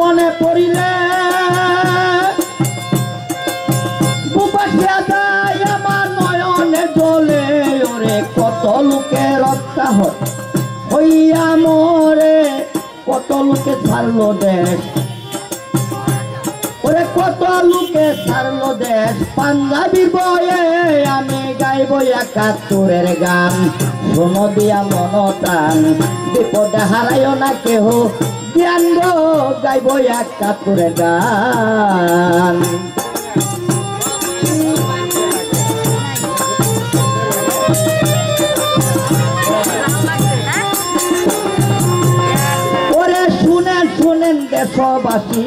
মনে পড়িলে বুপাশিয়া যায় আমার নয়নে জলে ওরে কত লোকে রক্ষা হইয়া মরে কত লোকে ছাড়লো দেশ ওরে কত লোকে ছাড়লো দেশ পাঞ্জাবির বয়ে আমি গাইব ৭১-এর গান শোনো দিয়া মনটান বিপদে হারাইও না কেহ জ্ঞান গো গাইব ৭১-এর গান ওরে শুনেন শুনেন দেশবাসী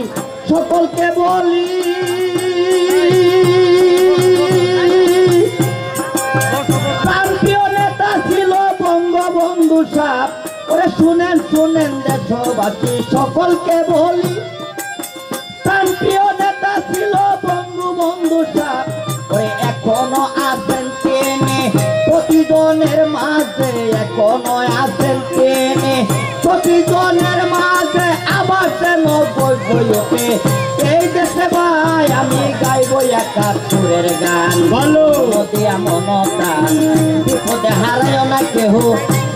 সকলকে বলি প্রান্তীয় নেতা ছিল বঙ্গবন্ধু সাহেব ওরে শুনেন শুনেন দেশবাসী সকলকে বলি প্রান্তীয় নেতা ছিল বঙ্গবন্ধু সাহেব ওরে এখনো আছেন তিনি প্রতিজনের মাঝে এখনো আছেন তিনি প্রতিজনের মাঝে আবার নব্বই এই দেশে ভাই আমি গাইব ৭১-এর গান বলো দিয়া মনটান বিপদে হারাইও না কেহ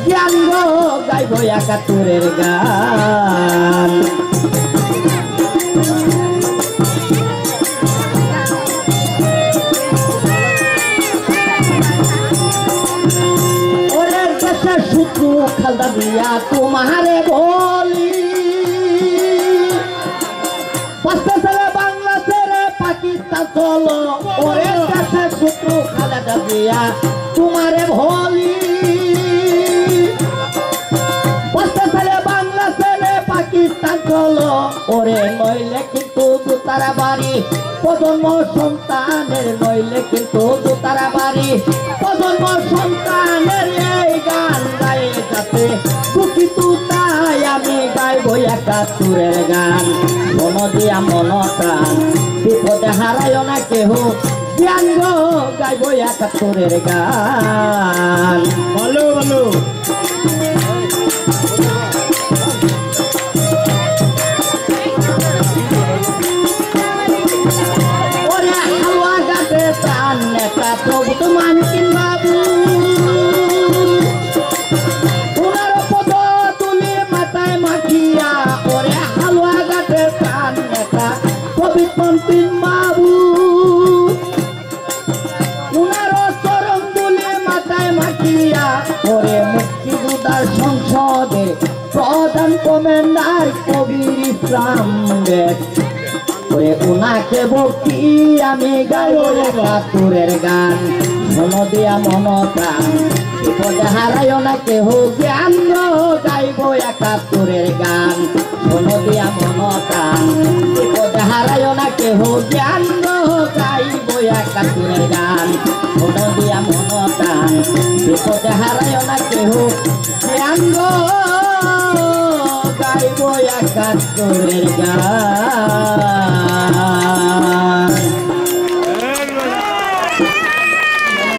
জ্ঞান গো গাইব ৭১-এর গান ওরে দেশের শত্রু খালদা দিয়া তোমারে বলি বাংলা ছেড়ে পাকিস্তান চলো ওরে দেশের শত্রু খালেদা জিয়া তোমারে বলি বাংলা ছেড়ে পাকিস্তান চলো ওরে নইলে কিন্তু দোতারা বাড়ি প্রজন্ম সন্তানের নইলে কিন্তু দোতারা বাড়ি প্রজন্ম সন্তানের এই গান গায়ে যাতে দুঃখিত তাই আমি গাইব ৭১-এর গান শোনো দিয়া মনটান বিপদে হারাইও না কেহ জ্ঞান গো গাইব ৭১-এর গান বলো বলো ওরে হালুয়া গাছে প্রাণ নেতা প্রভু তোমার কিন বাবু বাবু উনার চরণ দুলে মাথায় মাখিয়া ওরে মুক্তিযোদ্ধার সংসদে প্রধান কমান্ডার কবির ইসলাম ওরে উনাকে ভক্তি আমি গাইব ৭১-এর গান শোনো দিয়া মনটান বিপদে হারাইও না কেহ জ্ঞান গাইব ৭১-এর গান শোনো দিয়া মনটান বিপদে হারাইও না কেহ জ্ঞান গাইব ৭১-এর গান শোনো দিয়া মনটান বিপদে হারাইও না কেহ জ্ঞান গাইব ৭১-এর গান।